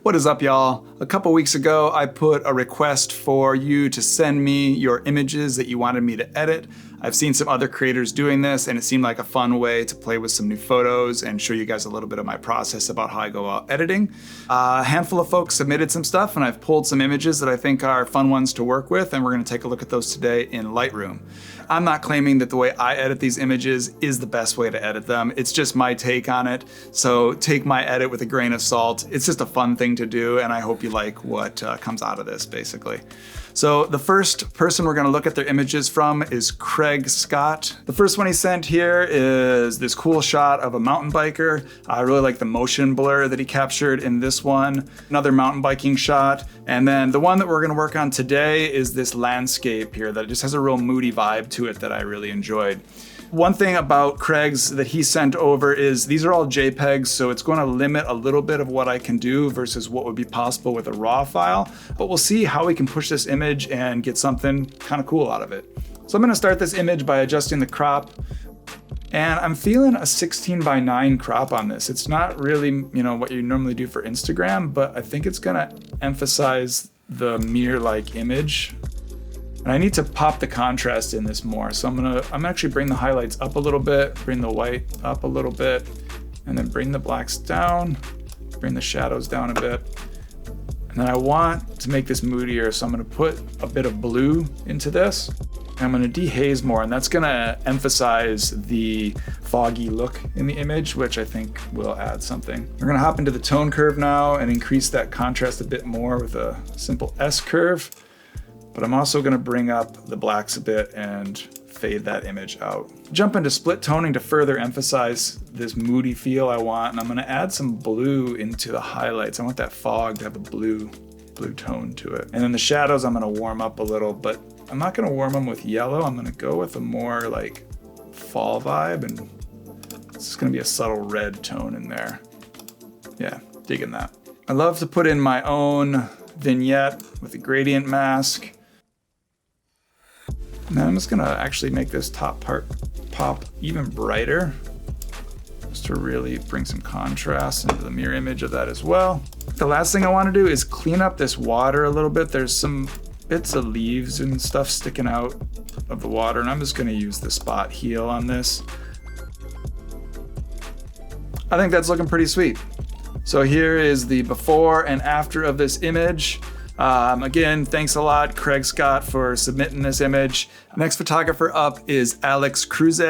What is up, y'all? A couple weeks ago, I put a request for you to send me your images that you wanted me to edit. I've seen some other creators doing this, and it seemed like a fun way to play with some new photos and show you guys a little bit of my process about how I go about editing. A handful of folks submitted some stuff, and I've pulled some images that I think are fun ones to work with, and we're gonna take a look at those today in Lightroom. I'm not claiming that the way I edit these images is the best way to edit them. It's just my take on it. So take my edit with a grain of salt. It's just a fun thing to do, and I hope you like what comes out of this, basically. So the first person we're gonna look at their images from is Craig Scott. The first one he sent here is this cool shot of a mountain biker. I really like the motion blur that he captured in this one. Another mountain biking shot. And then the one that we're gonna work on today is this landscape here that just has a real moody vibe to it that I really enjoyed. One thing about Craig's that he sent over is these are all JPEGs, so it's going to limit a little bit of what I can do versus what would be possible with a RAW file, but we'll see how we can push this image and get something kind of cool out of it. So I'm going to start this image by adjusting the crop, and I'm feeling a 16:9 crop on this. It's not really, what you normally do for Instagram, but I think it's going to emphasize the mirror-like image. And I need to pop the contrast in this more. So I'm actually bring the highlights up a little bit, bring the white up a little bit, and then bring the blacks down, bring the shadows down a bit. And then I want to make this moodier, so I'm gonna put a bit of blue into this. And I'm gonna dehaze more, and that's gonna emphasize the foggy look in the image, which I think will add something. We're gonna hop into the tone curve now and increase that contrast a bit more with a simple S curve. But I'm also gonna bring up the blacks a bit and fade that image out. Jump into split toning to further emphasize this moody feel I want, and I'm gonna add some blue into the highlights. I want that fog to have a blue tone to it. And then the shadows I'm gonna warm up a little, but I'm not gonna warm them with yellow. I'm gonna go with a more like fall vibe, and it's just gonna be a subtle red tone in there. Yeah, digging that. I love to put in my own vignette with a gradient mask. And then I'm just gonna actually make this top part pop even brighter, just to really bring some contrast into the mirror image of that as well. The last thing I wanna do is clean up this water a little bit. There's some bits of leaves and stuff sticking out of the water, and I'm just gonna use the spot heal on this. I think that's looking pretty sweet. So here is the before and after of this image. Again, thanks a lot, Craig Scott, for submitting this image. Next photographer up is Cruz.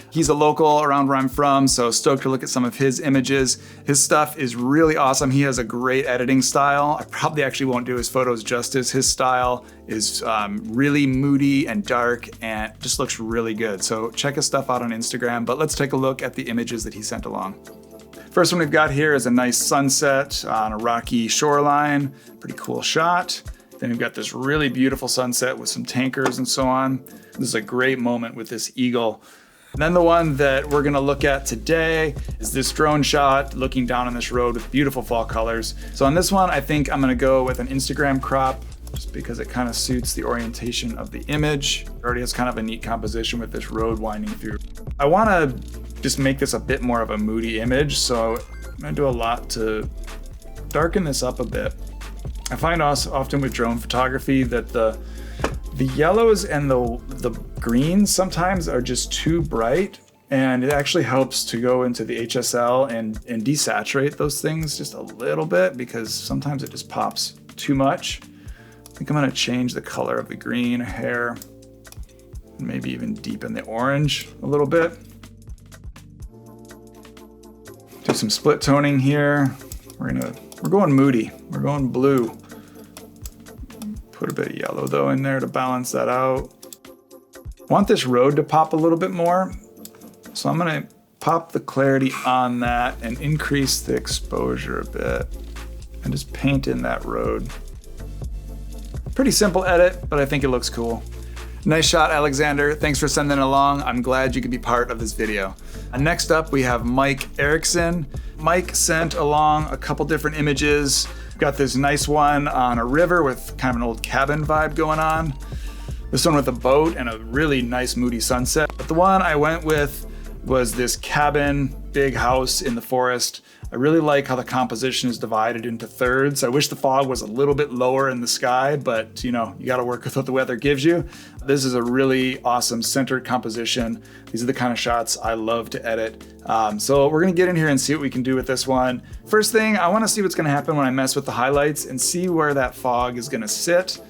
He's a local around where I'm from, so stoked to look at some of his images. His stuff is really awesome. He has a great editing style. I probably actually won't do his photos justice. His style is really moody and dark and just looks really good. So check his stuff out on Instagram, but let's take a look at the images that he sent along. First one we've got here is a nice sunset on a rocky shoreline. Pretty cool shot. Then we've got this really beautiful sunset with some tankers and so on. This is a great moment with this eagle. And then the one that we're gonna look at today is this drone shot looking down on this road with beautiful fall colors. So on this one, I think I'm gonna go with an Instagram crop just because it kind of suits the orientation of the image. It already has kind of a neat composition with this road winding through. I wanna just make this a bit more of a moody image, so I'm gonna do a lot to darken this up a bit. I find often with drone photography that the yellows and the greens sometimes are just too bright, and it actually helps to go into the HSL and desaturate those things just a little bit, because sometimes it just pops too much. I think I'm gonna change the color of the green hair, and maybe even deepen the orange a little bit. Do some split toning here. We're going moody. We're going blue. Put a bit of yellow though in there to balance that out. Want this road to pop a little bit more, so I'm gonna pop the clarity on that and increase the exposure a bit and just paint in that road. Pretty simple edit, but I think it looks cool. Nice shot, Alexander. Thanks for sending it along. I'm glad you could be part of this video. Next up, we have Mike Eriksson. Mike sent along a couple different images. We've got this nice one on a river with kind of an old cabin vibe going on. This one with a boat and a really nice moody sunset. But the one I went with was this cabin, big house in the forest. I really like how the composition is divided into thirds. I wish the fog was a little bit lower in the sky, but you gotta work with what the weather gives you. This is a really awesome centered composition. These are the kind of shots I love to edit. So we're gonna get in here and see what we can do with this one. First thing, I wanna see what's gonna happen when I mess with the highlights and see where that fog is gonna sit.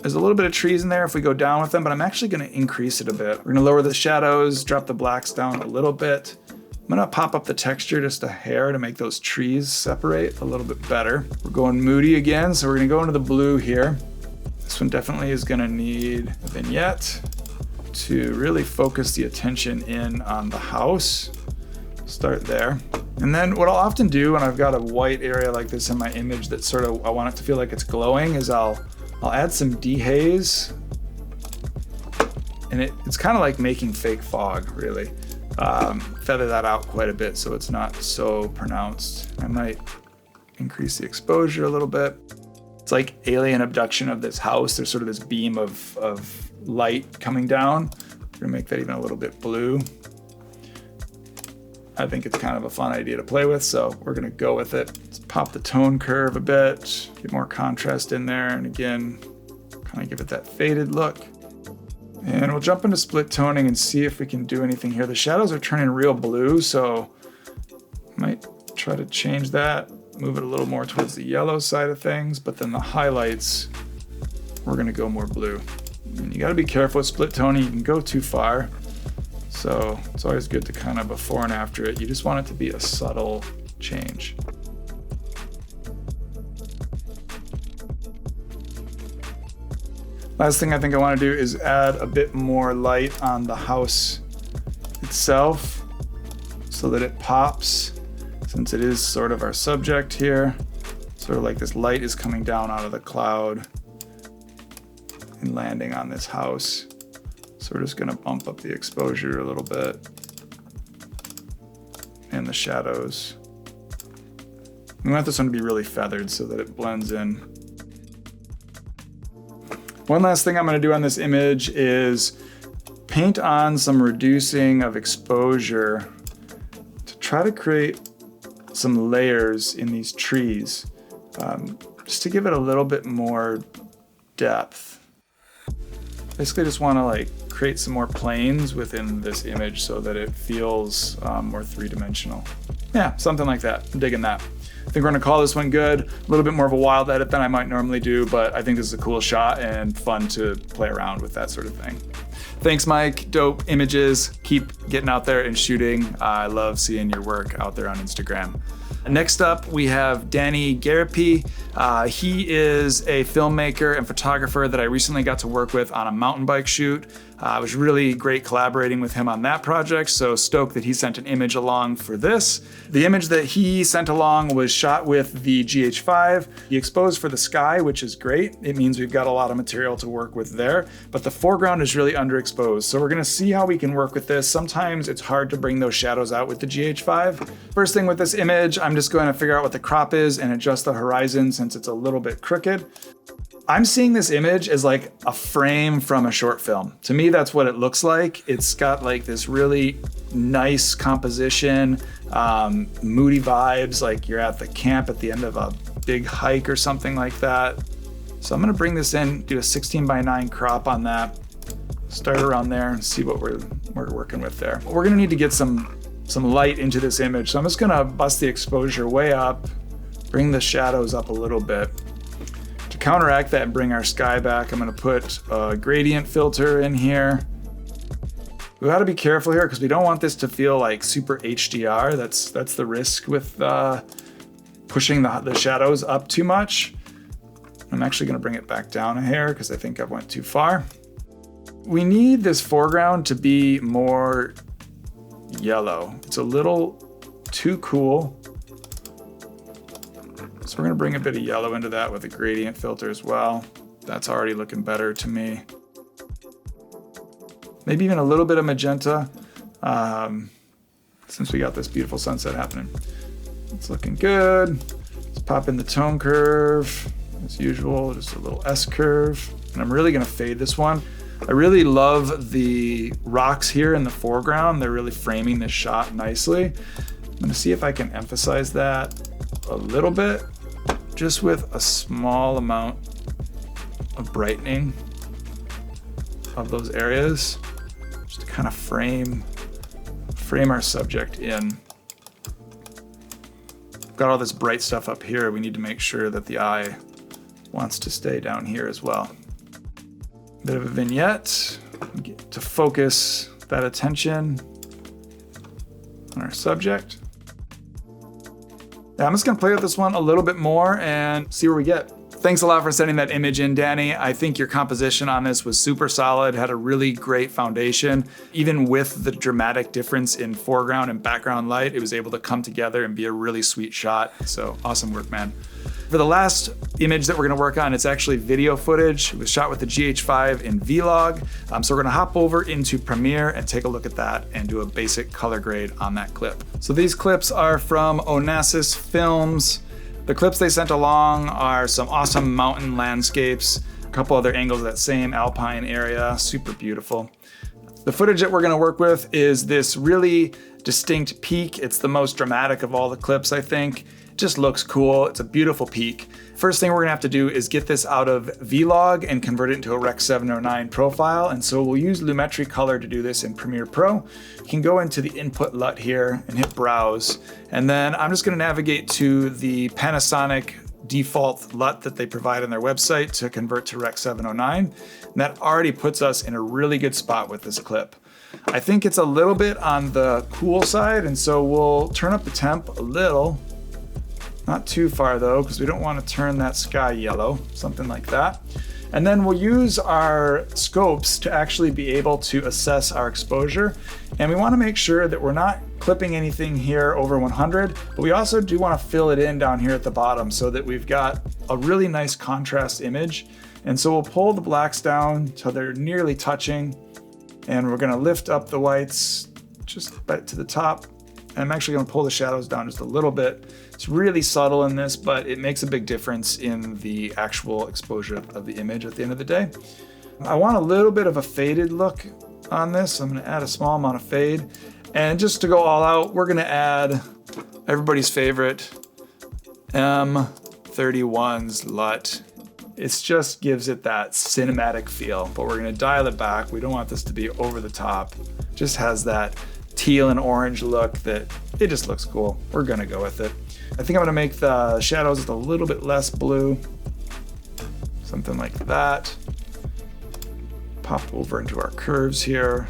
There's a little bit of trees in there if we go down with them, but I'm actually gonna increase it a bit. We're gonna lower the shadows, drop the blacks down a little bit. I'm gonna pop up the texture just a hair to make those trees separate a little bit better. We're going moody again, so we're gonna go into the blue here. This one definitely is gonna need a vignette to really focus the attention in on the house. Start there. And then what I'll often do when I've got a white area like this in my image that sort of, I want it to feel like it's glowing, is I'll add some dehaze. And it's kind of like making fake fog, really. Feather that out quite a bit so it's not so pronounced. I might increase the exposure a little bit. It's like alien abduction of this house. There's sort of this beam of light coming down. We're gonna make that even a little bit blue. I think it's kind of a fun idea to play with, so we're gonna go with it. Let's pop the tone curve a bit, get more contrast in there, and again, kind of give it that faded look. And we'll jump into split toning and see if we can do anything here. The shadows are turning real blue, so I might try to change that, move it a little more towards the yellow side of things, but then the highlights, we're gonna go more blue. And you gotta be careful with split toning, you can go too far. So it's always good to kind of before and after it. You just want it to be a subtle change. Last thing I think I want to do is add a bit more light on the house itself so that it pops, since it is sort of our subject here. Sort of like this light is coming down out of the cloud and landing on this house. So we're just gonna bump up the exposure a little bit and the shadows. We want this one to be really feathered so that it blends in. One last thing I'm gonna do on this image is paint on some reducing of exposure to try to create some layers in these trees, just to give it a little bit more depth. Basically just wanna create some more planes within this image so that it feels more three-dimensional. Yeah, something like that. I'm digging that. I think we're gonna call this one good. A little bit more of a wild edit than I might normally do, but I think this is a cool shot and fun to play around with that sort of thing. Thanks, Mike. Dope images. Keep getting out there and shooting. I love seeing your work out there on Instagram. Next up, we have Danny Garrett. He is a filmmaker and photographer that I recently got to work with on a mountain bike shoot. It was really great collaborating with him on that project, so stoked that he sent an image along for this. The image that he sent along was shot with the GH5. He exposed for the sky, which is great. It means we've got a lot of material to work with there, but the foreground is really underexposed. So we're gonna see how we can work with this. Sometimes it's hard to bring those shadows out with the GH5. First thing with this image, I'm just going to figure out what the crop is and adjust the horizon since it's a little bit crooked. I'm seeing this image as like a frame from a short film. To me, that's what it looks like. It's got like this really nice composition, moody vibes, like you're at the camp at the end of a big hike or something like that. So I'm gonna bring this in, do a 16:9 crop on that, start around there and see what we're working with there. We're gonna need to get some light into this image. So I'm just gonna bust the exposure way up, bring the shadows up a little bit. To counteract that and bring our sky back, I'm gonna put a gradient filter in here. We gotta be careful here because we don't want this to feel like super HDR. That's the risk with pushing the shadows up too much. I'm actually gonna bring it back down a hair because I think I went too far. We need this foreground to be more yellow. It's a little too cool. So we're gonna bring a bit of yellow into that with a gradient filter as well. That's already looking better to me. Maybe even a little bit of magenta, since we got this beautiful sunset happening. It's looking good. Let's pop in the tone curve, as usual, just a little S curve. And I'm really gonna fade this one. I really love the rocks here in the foreground. They're really framing this shot nicely. I'm gonna see if I can emphasize that a little bit, just with a small amount of brightening of those areas, just to kind of frame our subject in. Got all this bright stuff up here. We need to make sure that the eye wants to stay down here as well. Bit of a vignette to focus that attention on our subject. Yeah, I'm just gonna play with this one a little bit more and see where we get. Thanks a lot for sending that image in, Danny. I think your composition on this was super solid, had a really great foundation. Even with the dramatic difference in foreground and background light, it was able to come together and be a really sweet shot. So awesome work, man. For the last image that we're gonna work on, it's actually video footage. It was shot with the GH5 in Vlog. So we're gonna hop over into Premiere and take a look at that and do a basic color grade on that clip. So these clips are from Onassis Films. The clips they sent along are some awesome mountain landscapes, a couple other angles of that same alpine area, super beautiful. The footage that we're gonna work with is this really distinct peak. It's the most dramatic of all the clips, I think. Just looks cool. It's a beautiful peak. First thing we're gonna have to do is get this out of Vlog and convert it into a Rec 709 profile. And so we'll use Lumetri Color to do this in Premiere Pro. You can go into the input LUT here and hit browse. And then I'm just gonna navigate to the Panasonic default LUT that they provide on their website to convert to Rec 709. And that already puts us in a really good spot with this clip. I think it's a little bit on the cool side. And so we'll turn up the temp a little. Not too far though, because we don't want to turn that sky yellow, something like that. And then we'll use our scopes to actually be able to assess our exposure. And we want to make sure that we're not clipping anything here over 100, but we also do want to fill it in down here at the bottom so that we've got a really nice contrast image. And so we'll pull the blacks down till they're nearly touching. And we're going to lift up the whites just right to the top. And I'm actually going to pull the shadows down just a little bit. It's really subtle in this, but it makes a big difference in the actual exposure of the image at the end of the day. I want a little bit of a faded look on this. So I'm going to add a small amount of fade. And just to go all out, we're going to add everybody's favorite M31's LUT. It just gives it that cinematic feel, but we're going to dial it back. We don't want this to be over the top. Just has that teal and orange look that it just looks cool. We're gonna go with it. I think I'm gonna make the shadows just a little bit less blue. Something like that. Pop over into our curves here.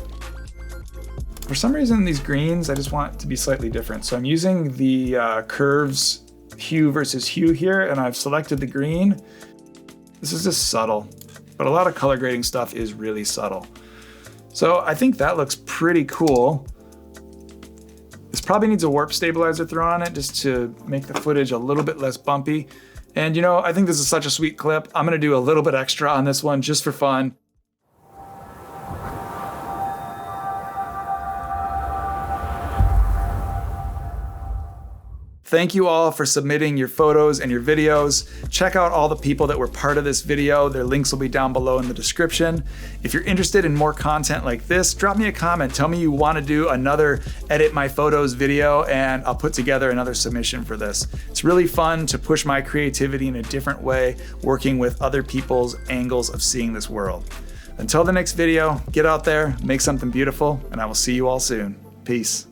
For some reason, these greens, I just want it to be slightly different. So I'm using the curves hue versus hue here, and I've selected the green. This is just subtle, but a lot of color grading stuff is really subtle. So I think that looks pretty cool. This probably needs a warp stabilizer thrown on it just to make the footage a little bit less bumpy. And you know, I think this is such a sweet clip. I'm gonna do a little bit extra on this one just for fun. Thank you all for submitting your photos and your videos. Check out all the people that were part of this video. Their links will be down below in the description. If you're interested in more content like this, drop me a comment. Tell me you want to do another Edit My Photos video and I'll put together another submission for this. It's really fun to push my creativity in a different way, working with other people's angles of seeing this world. Until the next video, get out there, make something beautiful, and I will see you all soon. Peace.